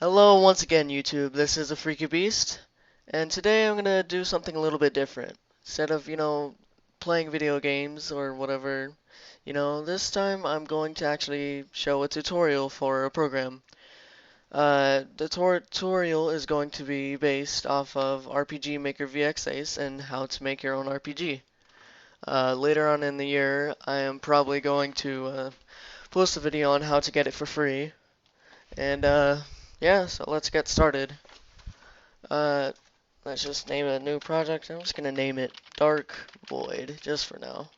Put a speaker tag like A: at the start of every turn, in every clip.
A: Hello once again, YouTube. This is a Freaky Beast, and today I'm gonna do something a little bit different. Instead of, playing video games or whatever, this time I'm going to actually show a tutorial for a program. The tutorial is going to be based off of RPG Maker VX Ace and how to make your own RPG. Later on in the year, I am probably going to post a video on how to get it for free. And yeah, so let's get started. Uh, let's just name a new project. I'm just gonna name it Dark Void, just for now.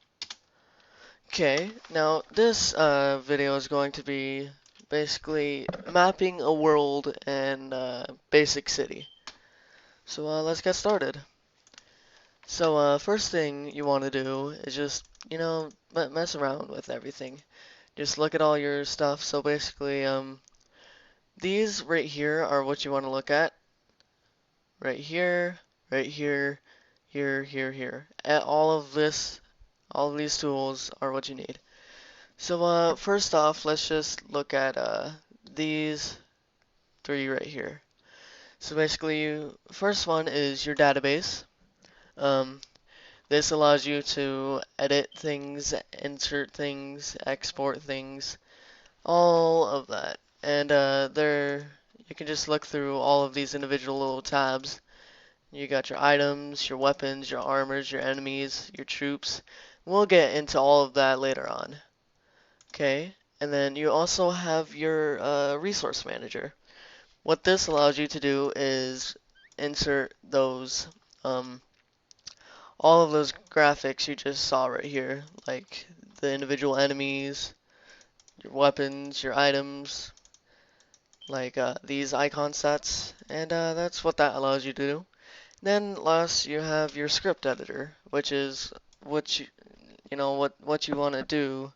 A: Okay, now this video is going to be basically mapping a world and basic city. So let's get started. So first thing you want to do is just, mess around with everything. Just look at all your stuff. So basically, these right here are what you want to look at. Right here, right here, here. All of these tools are what you need. So first off, let's just look at these three right here. So basically, first one is your database. Um, this allows you to edit things, insert things, export things, all of that. And there, you can just look through all of these individual little tabs. You got your items, your weapons, your armors, your enemies, your troops. We'll get into all of that later on. Okay, and then you also have your resource manager. What this allows you to do is insert those, um, all of those graphics you just saw right here, like the individual enemies, your weapons, your items, like these icon sets, and that's what that allows you to do. Then last you have your script editor, which is what what you want to do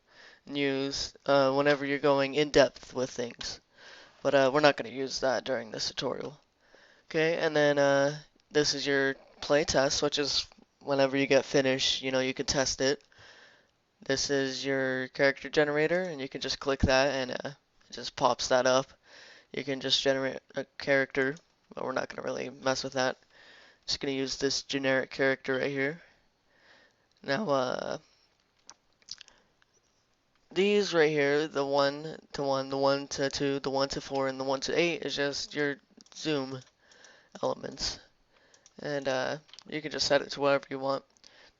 A: and use whenever you're going in depth with things. But we're not going to use that during this tutorial. Okay, and then this is your play test, which is whenever you get finished, you can test it. This is your character generator, and you can just click that and it just pops that up. You can just generate a character, but we're not going to really mess with that. Just going to use this generic character right here. Now, these right here, the 1 to 1, the 1 to 2, the 1 to 4, and the 1 to 8 is just your zoom elements. And you can just set it to whatever you want.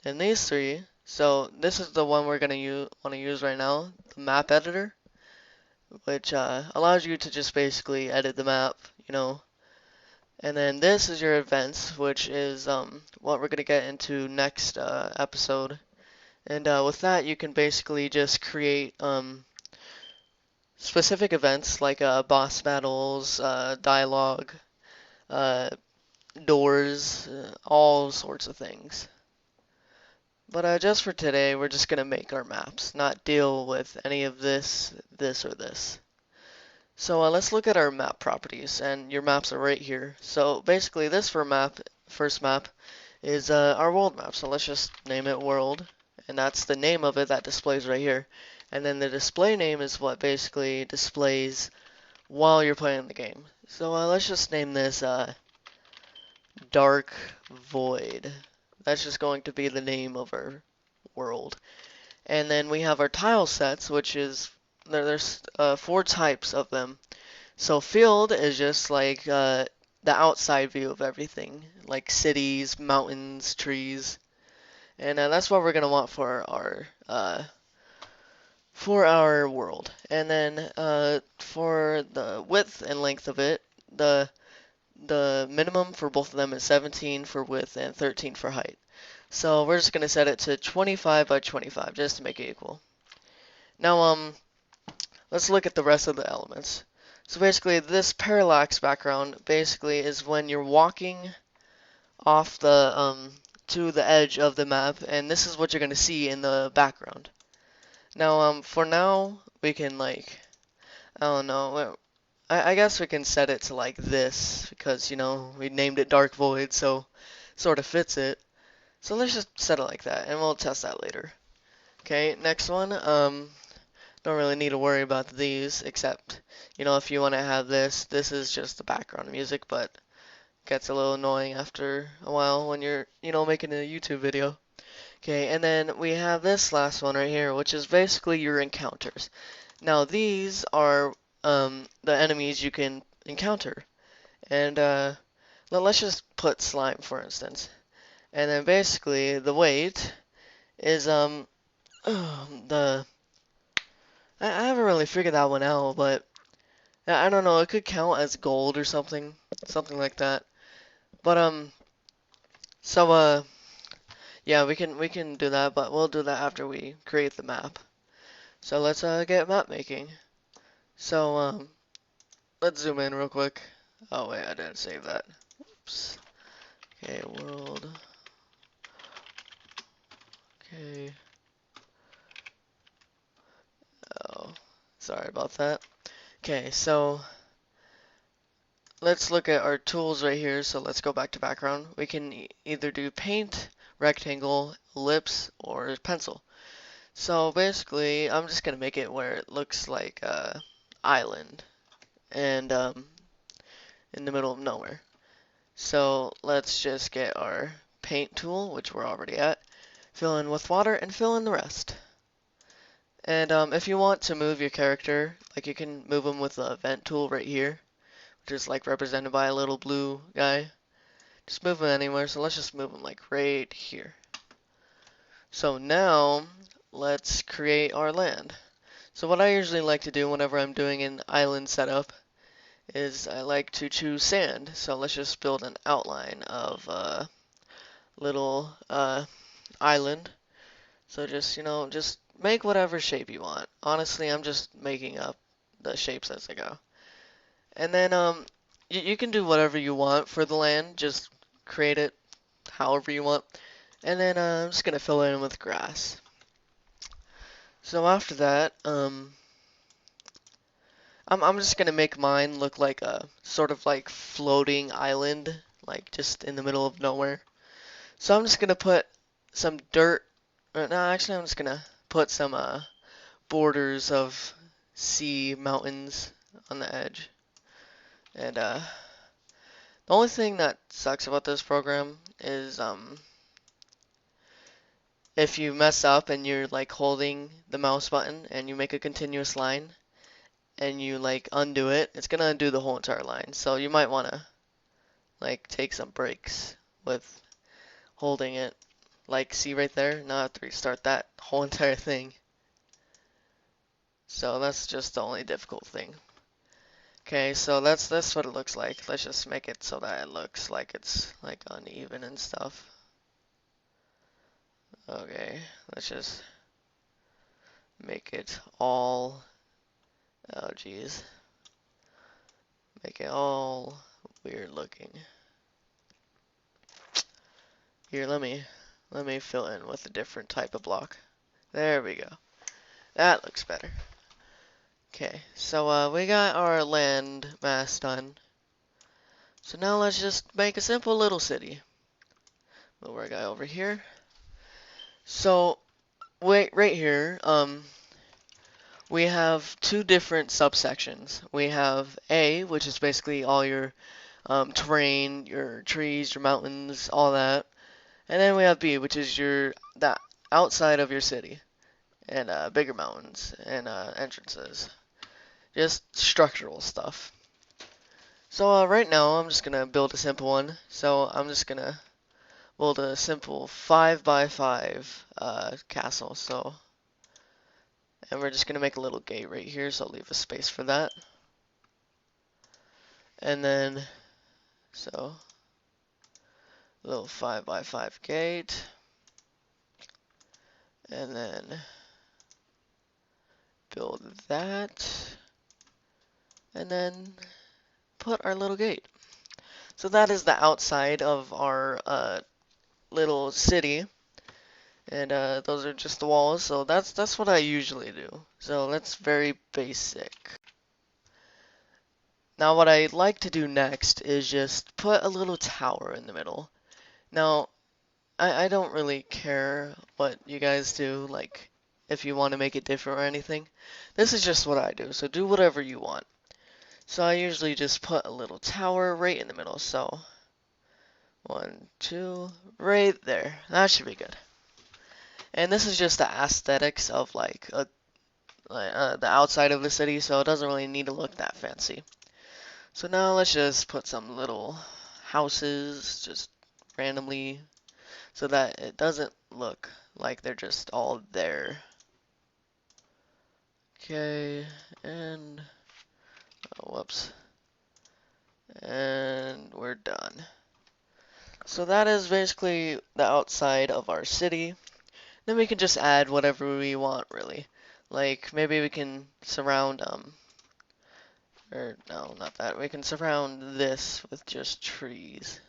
A: And these three, so this is the one we're going to want to use right now, the map editor, which allows you to just basically edit the map, And then this is your events, which is what we're going to get into next episode. And with that, you can basically just create specific events like boss battles, dialogue, uh, doors, all sorts of things. But just for today, we're just going to make our maps, not deal with any of this, this, or this. So let's look at our map properties, and your maps are right here. So basically, this first map, is our world map. So let's just name it world, and that's the name of it that displays right here. And then the display name is what basically displays while you're playing the game. So let's just name this Dark Void. That's just going to be the name of our world. And then we have our tile sets, which is there's 4 types of them. So field is just like the outside view of everything, like cities, mountains, trees, and that's what we're gonna want for our world. And then for the width and length of it, the minimum for both of them is 17 for width and 13 for height. So we're just gonna set it to 25 by 25 just to make it equal. Now let's look at the rest of the elements. So basically this parallax background basically is when you're walking off the to the edge of the map, and this is what you're gonna see in the background. Now for now we can like, I don't know, I guess we can set it to like this because we named it Dark Void, so sort of fits it. So let's just set it like that and we'll test that later. Okay, next one, don't really need to worry about these except You know, if you want to have this is just the background music, but gets a little annoying after a while when you're, making a YouTube video. Okay, and then we have this last one right here, which is basically your encounters. Now these are the enemies you can encounter. And let's just put slime, for instance. And then basically the weight is the I haven't really figured that one out, but I don't know, it could count as gold or something like that. But so yeah, we can do that, but we'll do that after we create the map. So let's get map making. So let's zoom in real quick. Oh wait, I didn't save that. Oops. Okay, world. Okay. Oh, sorry about that. Okay, so let's look at our tools right here. So let's go back to background. We can either do paint, rectangle, ellipse, or pencil. So basically, I'm just gonna make it where it looks like a island and in the middle of nowhere. So let's just get our paint tool, which we're already at, fill in with water, and fill in the rest. And if you want to move your character, like you can move them with the vent tool right here, which is like represented by a little blue guy. Just move them anywhere, so let's just move them like right here. So now, let's create our land. So what I usually like to do whenever I'm doing an island setup is I like to choose sand. So let's just build an outline of a little island. So just, just make whatever shape you want. Honestly, I'm just making up the shapes as I go. And then you can do whatever you want for the land. Just create it however you want. And then I'm just going to fill it in with grass. So after that, I'm just going to make mine look like a sort of like floating island, like just in the middle of nowhere. So I'm just going to put some dirt. No, actually, I'm just going to put some borders of sea mountains on the edge. And the only thing that sucks about this program is if you mess up and you're like holding the mouse button and you make a continuous line and you like undo it, it's gonna undo the whole entire line. So you might wanna like take some breaks with holding it. Like see right there, now I have to restart that whole entire thing. So that's just the only difficult thing. Okay, so that's what it looks like. Let's just make it so that it looks like it's like uneven and stuff. Okay, let's just make it all, oh geez, make it all weird looking. Here, let me fill in with a different type of block. There we go. That looks better. Okay, so we got our land mass done. So now let's just make a simple little city. Move our guy over here. So wait, right here, we have two different subsections. We have A, which is basically all your terrain, your trees, your mountains, all that. And then we have B, which is that outside of your city, and bigger mountains and entrances, just structural stuff. So right now I'm just gonna build a simple one. So I'm just gonna build a simple 5x5 castle. So, and we're just gonna make a little gate right here. So I'll leave a space for that. And then so little 5x5 gate, and then build that, and then put our little gate. So that is the outside of our little city, and those are just the walls. So that's what I usually do. So that's very basic. Now what I like to do next is just put a little tower in the middle. Now I don't really care what you guys do, like if you want to make it different or anything. This is just what I do, so do whatever you want. So I usually just put a little tower right in the middle. So 1, 2, right there. That should be good. And this is just the aesthetics of the outside of the city, so it doesn't really need to look that fancy. So now let's just put some little houses just randomly so that it doesn't look like they're just all there. Okay, and whoops. And we're done. So that is basically the outside of our city. Then we can just add whatever we want, really. Like, maybe we can surround, or no, not that. We can surround this with just trees.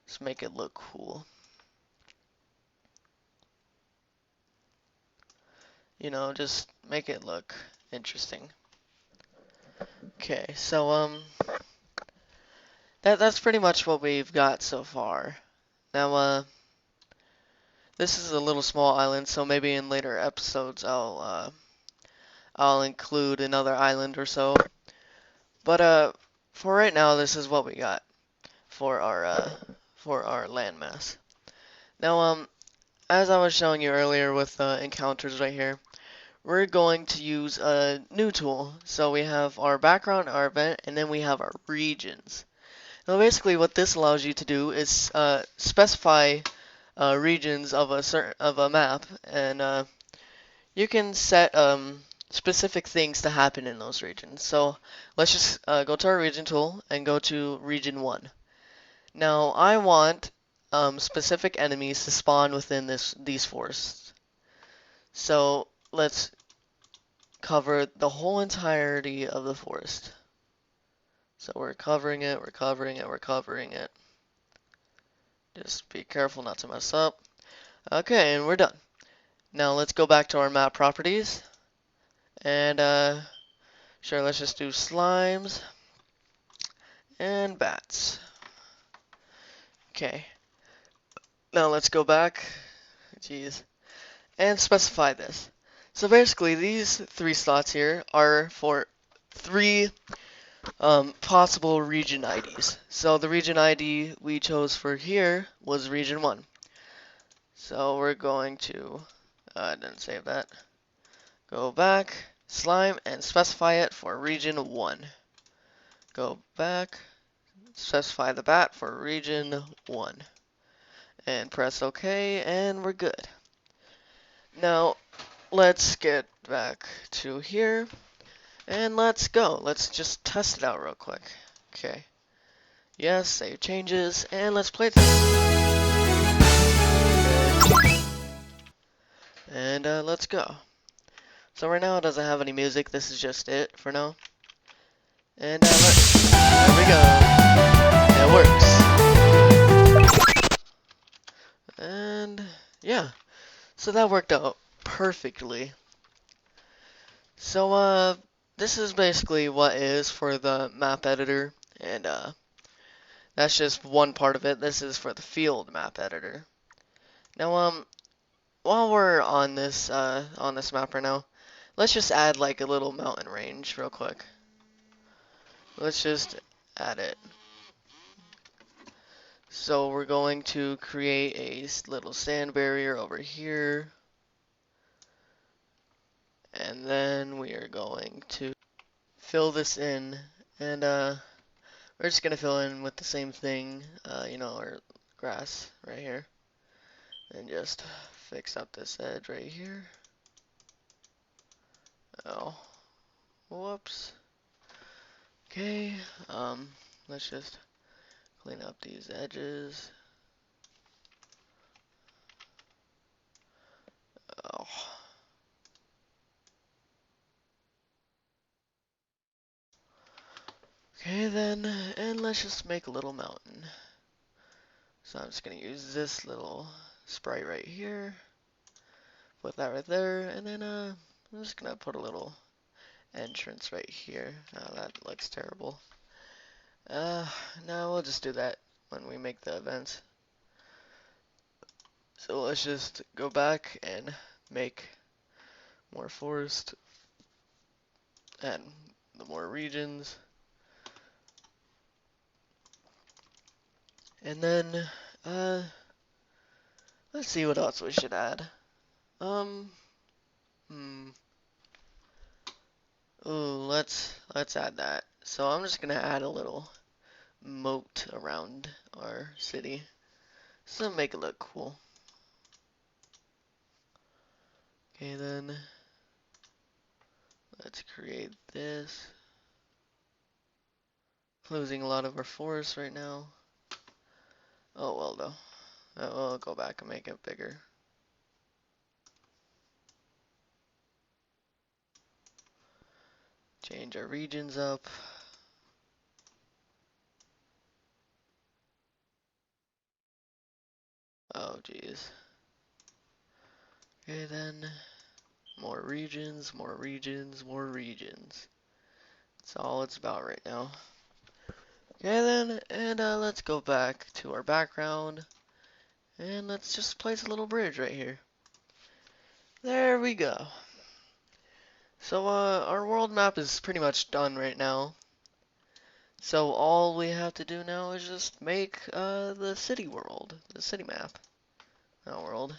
A: Just make it look cool. You know, just make it look interesting. Okay, so, that's pretty much what we've got so far. Now, this is a little small island, so maybe in later episodes I'll include another island or so. But for right now, this is what we got for our landmass. Now, as I was showing you earlier with encounters right here, we're going to use a new tool. So we have our background, our event, and then we have our regions. Now, basically, what this allows you to do is specify regions of a map, and you can set specific things to happen in those regions. So let's just go to our region tool and go to region 1. Now I want specific enemies to spawn within these forests. So let's cover the whole entirety of the forest. So we're covering it, we're covering it, we're covering it. Just be careful not to mess up. Okay, and we're done. Now let's go back to our map properties. And sure, let's just do slimes and bats. Okay. Now let's go back. Jeez. And specify this. So basically, these 3 slots here are for 3 possible region IDs. So the region ID we chose for here was region 1. So we're going to, I didn't save that. Go back, slime, and specify it for region 1. Go back, specify the bat for region 1. And press OK, and we're good. Now, let's get back to here, and let's go. Let's just test it out real quick. Okay. Yes, save changes, and let's play this. And let's go. So right now it doesn't have any music. This is just it for now. And there we go. It works. And yeah, so that worked out perfectly. So this is basically what is for the map editor, and that's just one part of it. This is for the field map editor. Now while we're on this map right now, let's just add like a little mountain range real quick. Let's just add it. So we're going to create a little sand barrier over here. And then we are going to fill this in, and we're just gonna fill in with the same thing, you know, our grass right here, and just fix up this edge right here. Oh, whoops. Okay, let's just clean up these edges. Oh. Okay then, and let's just make a little mountain. So I'm just gonna use this little sprite right here, put that right there, and then I'm just gonna put a little entrance right here. Oh, that looks terrible. No, we'll just do that when we make the events. So let's just go back and make more forest and the more regions. And then, uh, let's see what else we should add. Hmm. Ooh, let's add that. So I'm just gonna add a little moat around our city. So make it look cool. Okay, then let's create this. Losing a lot of our forests right now. Oh well though. We'll go back and make it bigger. Change our regions up. Oh geez. Okay then. More regions, more regions, more regions. That's all it's about right now. Okay then, and let's go back to our background. And let's just place a little bridge right here. There we go. So our world map is pretty much done right now. So all we have to do now is just make the city world, the city map, not world.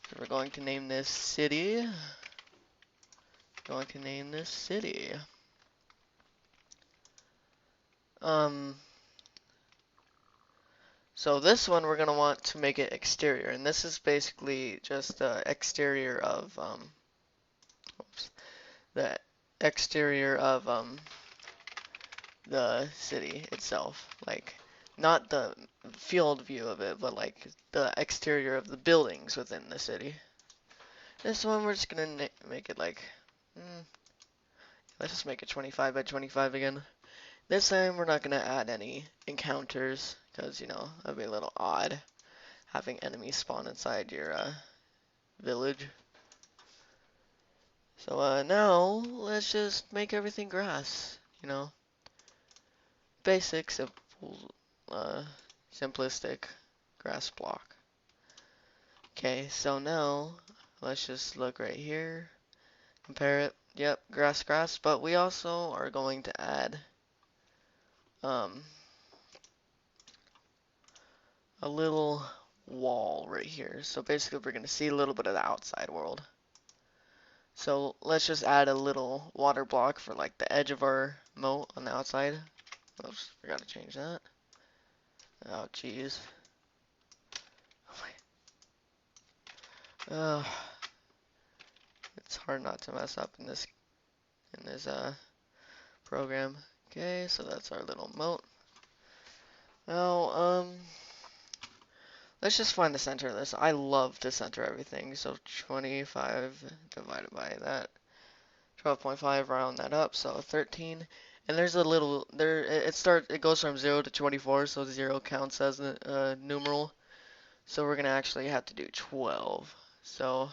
A: So we're going to name this city. Going to name this city. Um. So this one we're gonna want to make it exterior, and this is basically just the exterior of oops, the exterior of the city itself, like not the field view of it, but like the exterior of the buildings within the city. This one we're just gonna make it like, let's just make it 25 by 25 again. This time we're not gonna add any encounters, because you know that'd be a little odd having enemies spawn inside your village. So now let's just make everything grass, you know, basic, simple, simplistic grass block. Okay, so now let's just look right here, compare it. Yep, grass, grass, but we also are going to add um, a little wall right here. So basically we're going to see a little bit of the outside world. So let's just add a little water block for like the edge of our moat on the outside. Oops, forgot to change that. Oh, jeez. Oh, it's hard not to mess up in this program. Okay, so that's our little moat. Now, let's just find the center of this. I love to center everything. So 25 divided by that, 12.5, round that up, so 13. And there's a little there. It goes from 0 to 24, so 0 counts as a numeral. So we're gonna actually have to do 12. So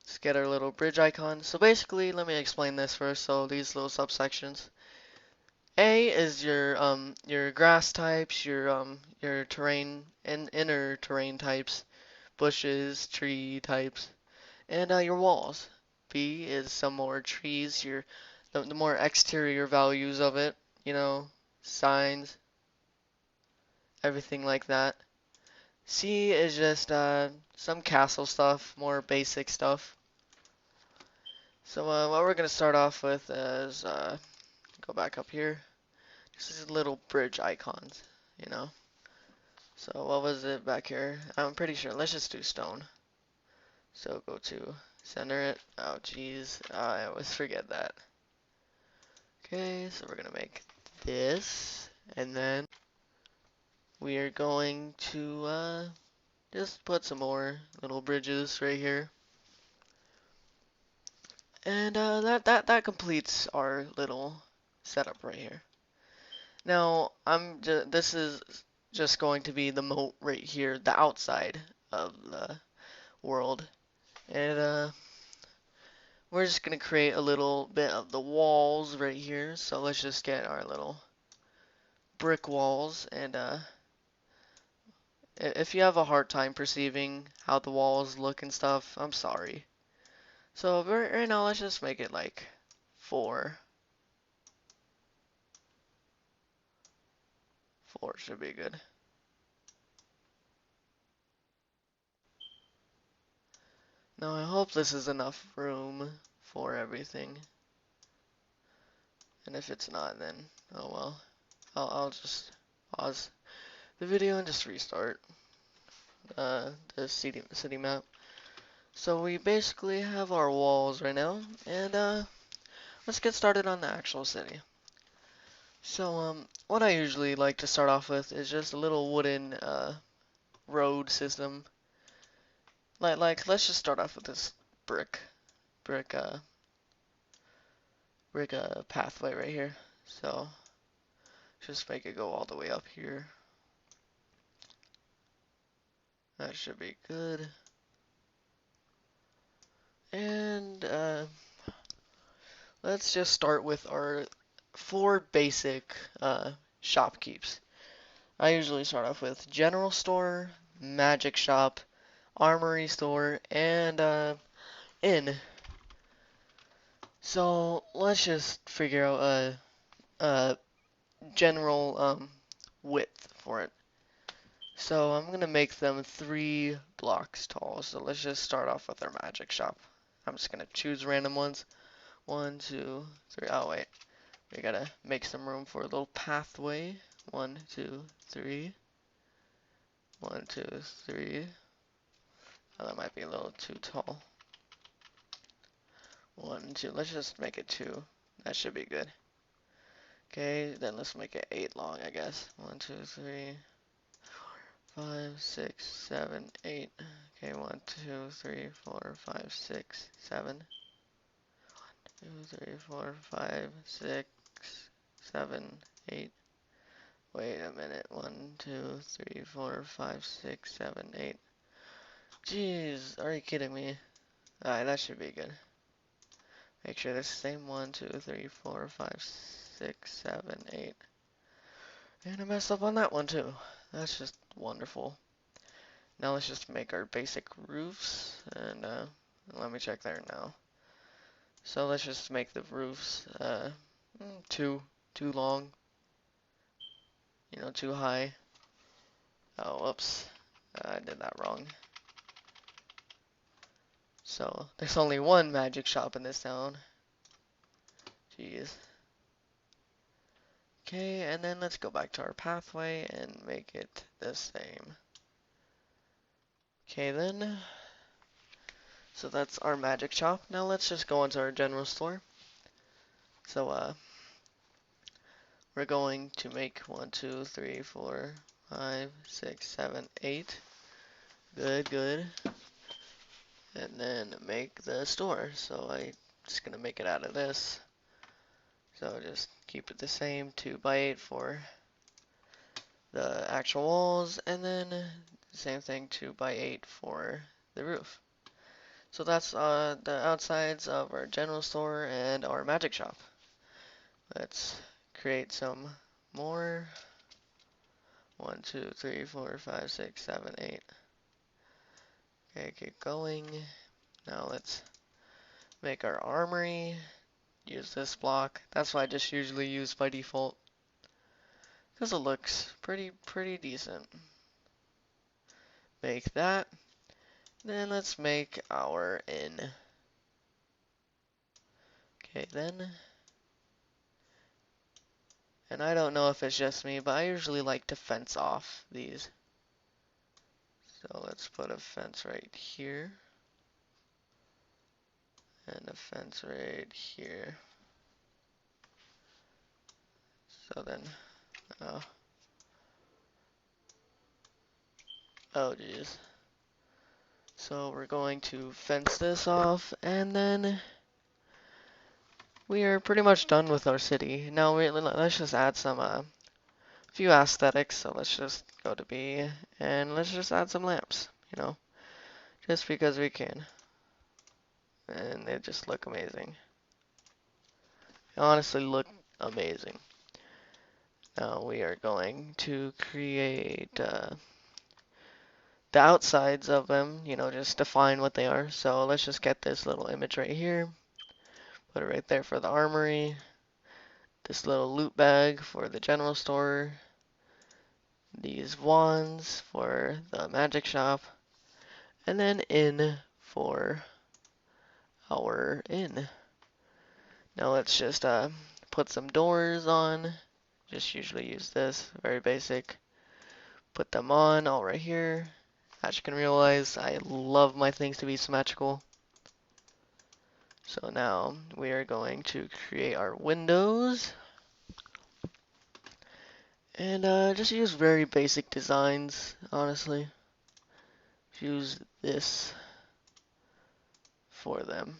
A: let's get our little bridge icon. So basically, let me explain this first. So these little subsections. A is your grass types, your terrain and inner terrain types, bushes, tree types, and your walls. B is some more trees, the more exterior values of it, you know, signs, everything like that. C is just some castle stuff, more basic stuff. So what we're gonna start off with is go back up here. This is little bridge icons, you know. So what was it back here? I'm pretty sure. Let's just do stone. So go to center it. Oh geez, I always forget that. Okay, so we're gonna make this, and then we are going to just put some more little bridges right here. And that completes our little setup right here. Now this is just going to be the moat right here, the outside of the world, and we're just gonna create a little bit of the walls right here. So let's just get our little brick walls, and if you have a hard time perceiving how the walls look and stuff, I'm sorry. So right now let's just make it like 4. 4 should be good. Now I hope this is enough room for everything. And if it's not, then oh well. I'll just pause the video and just restart the city map. So we basically have our walls right now, and let's get started on the actual city. So what I usually like to start off with is just a little wooden road system. Like let's just start off with this brick brick pathway right here. So just make it go all the way up here. That should be good. And let's just start with our 4 basic shopkeepes. I usually start off with general store, magic shop, armory store, and inn. So let's just figure out a general width for it. So I'm gonna make them 3 blocks tall. So let's just start off with our magic shop. I'm just gonna choose random ones. 1, 2, 3. Oh wait, we gotta make some room for a little pathway. 1, 2, 3. 1, 2, 3. Oh, that might be a little too tall. 1, 2. Let's just make it 2. That should be good. Okay, then let's make it 8 long, I guess. 1, 2, 3, 5, 6, 7, 8. Okay, 1, 2, 3, 4, 5, 6, 7. 1, 2, 3, 4, 5, 6, 7, 8. Wait a minute. 1, 2, 3, 4, 5, 6, 7, 8. Jeez, are you kidding me? Alright, that should be good. Make sure it's the same. 1, 2, 3, 4, 5, 6, 7, 8. And I messed up on that one too. That's just wonderful. Now let's just make our basic roofs, and let me check there now. So let's just make the roofs too long, too high. Oh, whoops, I did that wrong. So there's only one magic shop in this town. Jeez. Okay, and then let's go back to our pathway and make it the same. Okay then. So that's our magic shop. Now let's just go into our general store. So we're going to make 1, 2, 3, 4, 5, 6, 7, 8. Good, good. And then make the store. So I'm just gonna make it out of this. So just keep it the same, 2 by 8 for the actual walls, and then same thing, 2 by 8 for the roof. So that's the outsides of our general store and our magic shop. Let's create some more. 1, 2, 3, 4, 5, 6, 7, 8. Okay, keep going. Now let's make our armory. Use this block. That's what I just usually use by default, because it looks pretty decent. Make that. Then let's make our inn. Okay, then. And I don't know if it's just me, but I usually like to fence off these. So let's put a fence right here. And a fence right here. So then, oh geez. So we're going to fence this off, and then we are pretty much done with our city. Now let's just add some few aesthetics. So let's just go to B, and let's just add some lamps, just because we can. And they just look amazing. They honestly look amazing. Now we are going to create the outsides of them, just define what they are. So let's just get this little image right here. Put it right there for the armory. This little loot bag for the general store. These wands for the magic shop. And then in for our inn. Now let's just put some doors on. Just usually use this, very basic. Put them on, all right here. As you can realize, I love my things to be symmetrical. So now we are going to create our windows. And just use very basic designs, honestly. Use this for them.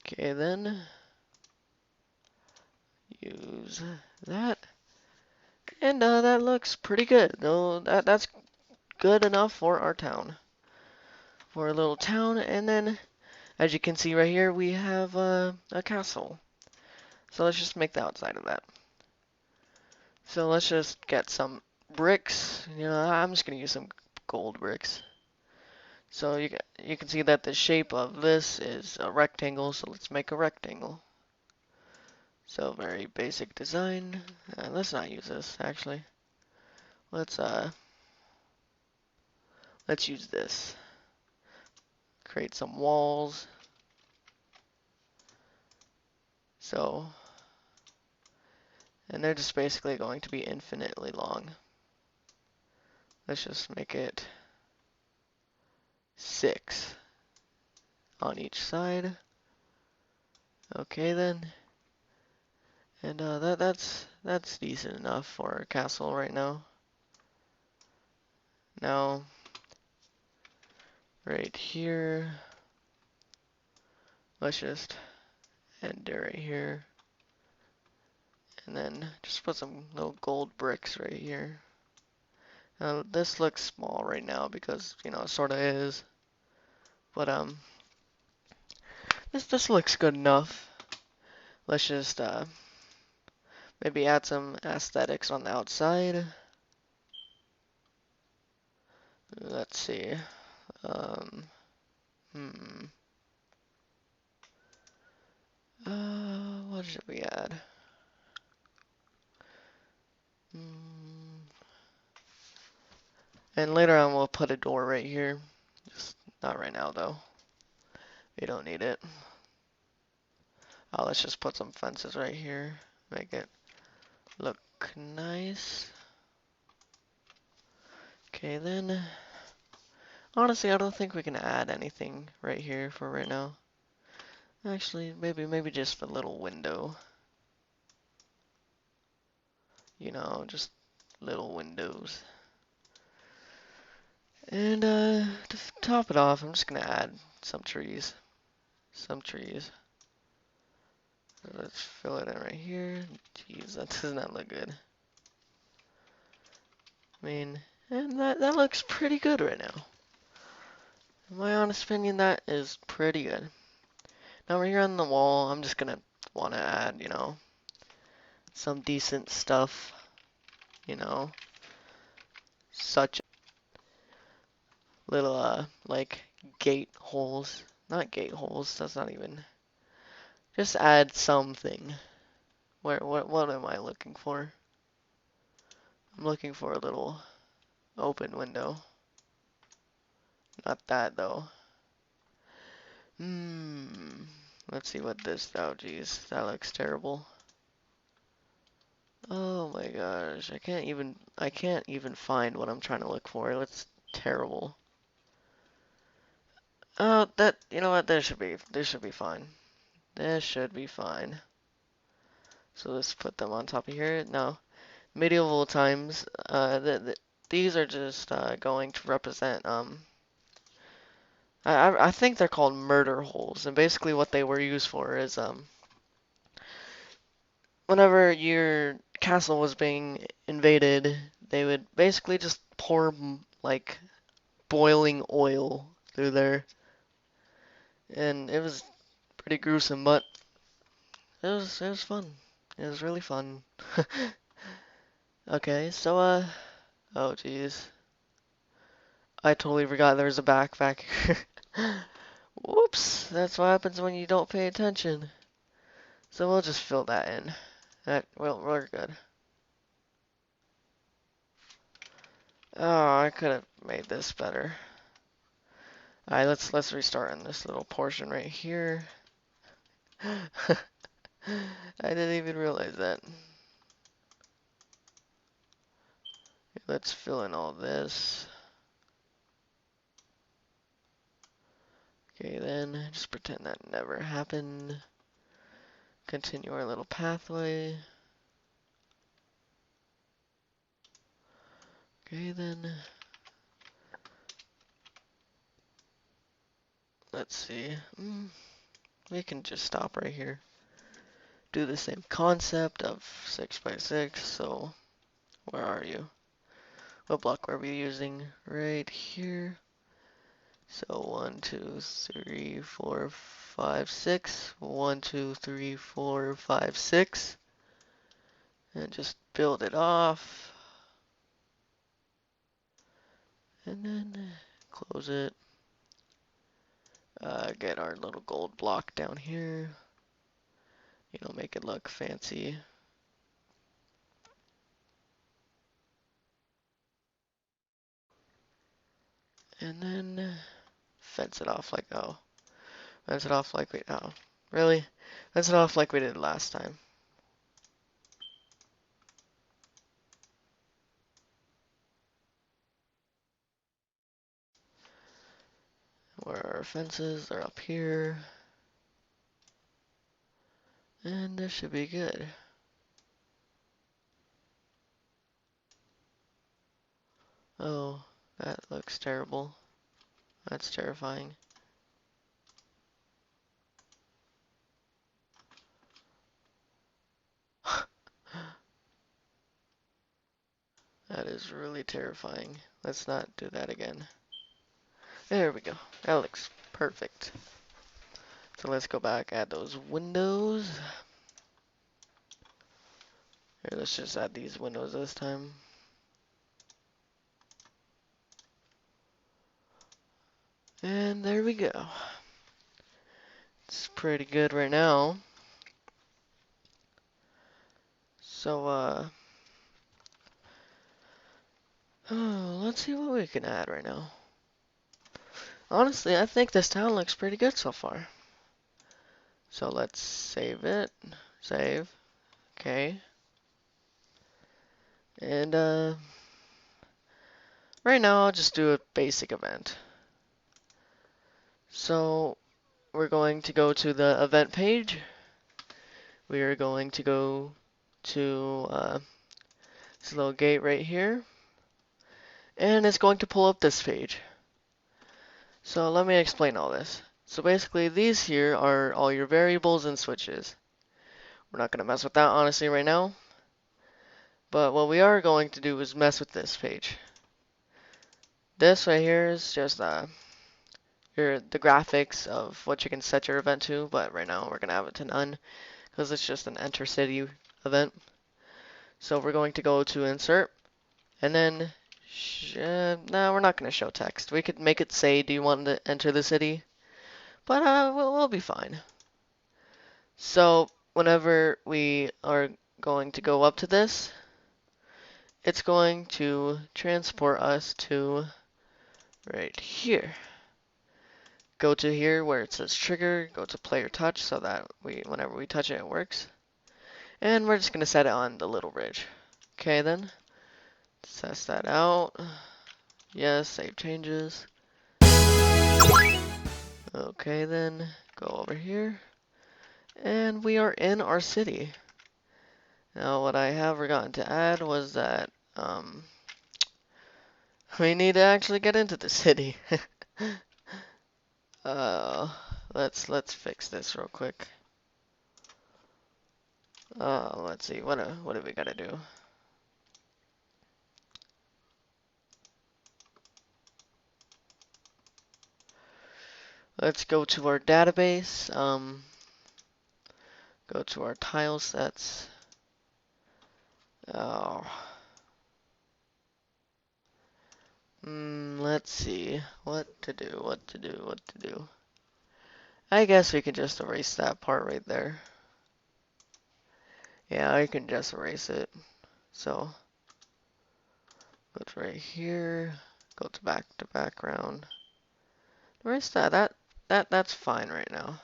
A: Okay, then use that. And that looks pretty good. No, that's good enough for our town. For a little town, and then as you can see right here, we have a castle. So let's just make the outside of that. So let's just get some bricks. You know, I'm just gonna use some gold bricks. So you can see that the shape of this is a rectangle, so let's make a rectangle. So very basic design. Let's not use this actually. Let's use this. Create some walls. So, and they're just basically going to be infinitely long. Let's just make it 6 on each side. Okay then. And that's decent enough for a castle right now. Now, right here, let's just end it right here. And then just put some little gold bricks right here. Now this looks small right now because, you know, it sort of is. But this looks good enough. Let's just maybe add some aesthetics on the outside. Let's see. Um, hmm. What should we add? And later on we'll put a door right here. Just not right now though. We don't need it. Let's just put some fences right here. Make it look nice. Okay then. Honestly, I don't think we can add anything right here for right now. Actually, maybe just a little window. You know, just little windows. And to top it off, I'm just gonna add some trees. Some trees. Let's fill it in right here. Jeez, that does not look good. I mean, and that looks pretty good right now. In my honest opinion, that is pretty good. Now right here on the wall, I'm just gonna want to add, you know, some decent stuff, you know, such little like gate holes. Not gate holes. That's not even. Just add something. What am I looking for? I'm looking for a little open window. Not that though. Let's see what this. Oh geez, that looks terrible. Oh my gosh, I can't even find what I'm trying to look for. That's terrible. Oh, you know what? This should be fine. This should be fine. So let's put them on top of here. Now, medieval times. These are just going to represent I think they're called murder holes, and basically what they were used for is whenever your castle was being invaded, they would basically just pour like boiling oil through there, and it was pretty gruesome, but it was fun. It was really fun. Okay, so oh geez, I totally forgot there was a backpack here. Whoops, that's what happens when you don't pay attention. So we'll just fill that in. Well, we're good. Oh, I could have made this better. Alright, let's restart on this little portion right here. I didn't even realize that. Let's fill in all this. Okay, then just pretend that never happened. Continue our little pathway. Okay, then let's see. We can just stop right here. Do the same concept of 6 by 6. So where are you? What block are we using? Right here. So 1, 2, 3, 4, 5, 6. 1, 2, 3, 4, 5, 6. And just build it off. And then close it. Get our little gold block down here. You know, make it look fancy. And then fence it off like, oh. Fence it off like we, oh. Really? Fence it off like we did last time. Where are our fences? They're up here. And this should be good. Oh, that looks terrible. That's terrifying. That is really terrifying. Let's not do that again. There we go. That looks perfect. So let's go back, add those windows. Here, let's just add these windows this time. And there we go. It's pretty good right now. So, let's see what we can add right now. Honestly, I think this town looks pretty good so far. So let's save it. Save. Okay. And, right now I'll just do a basic event. So, we're going to go to the event page. We are going to go to, this little gate right here. And it's going to pull up this page. So let me explain all this. So basically these here are all your variables and switches. We're not going to mess with that honestly right now. But what we are going to do is mess with this page. This right here is just the graphics of what you can set your event to, but right now we're going to have it to none because it's just an enter city event. So we're going to go to insert and then no, we're not going to show text. We could make it say, do you want to enter the city? But we'll be fine. So whenever we are going to go up to this, it's going to transport us to right here. Go to here where it says trigger, go to player touch so that whenever we touch it, it works. And we're just going to set it on the little ridge. Okay then, test that out. Yes, save changes. Okay then, go over here. And we are in our city. Now what I have forgotten to add was that we need to actually get into the city. Let's fix this real quick. Let's see, what do we gotta do? Let's go to our database, go to our tile sets. Oh. Let's see, what to do. I guess we can just erase that part right there. Yeah, I can just erase it. So, go to right here, go to background, Where's that? That's fine right now.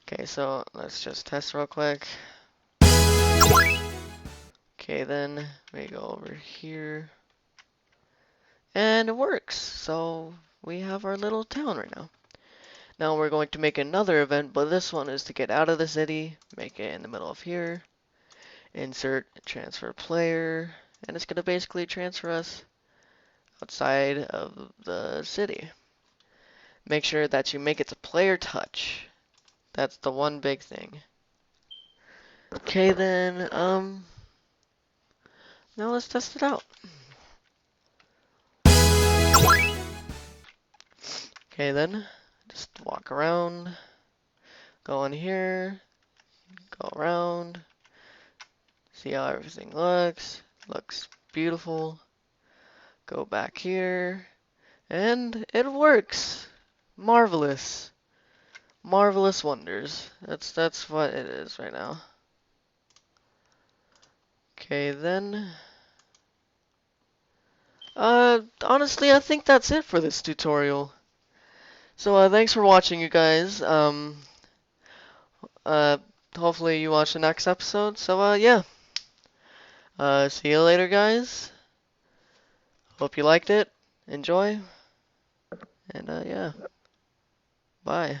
A: Okay, so let's just test real quick. Okay, then we go over here. And it works. So we have our little town right now. Now we're going to make another event, but this one is to get out of the city, make it in the middle of here, insert transfer player, and it's going to basically transfer us outside of the city. Make sure that you make it to player touch. That's the one big thing. Okay then, now let's test it out. Okay then, just walk around, go in here, go around, see how everything looks. Looks beautiful. Go back here, and it works. Marvelous. Marvelous wonders. That's what it is right now. Okay then. Honestly, I think that's it for this tutorial. So, thanks for watching, you guys. Uh, hopefully you watch the next episode. So, yeah. See you later, guys. Hope you liked it. Enjoy. And, yeah. Bye.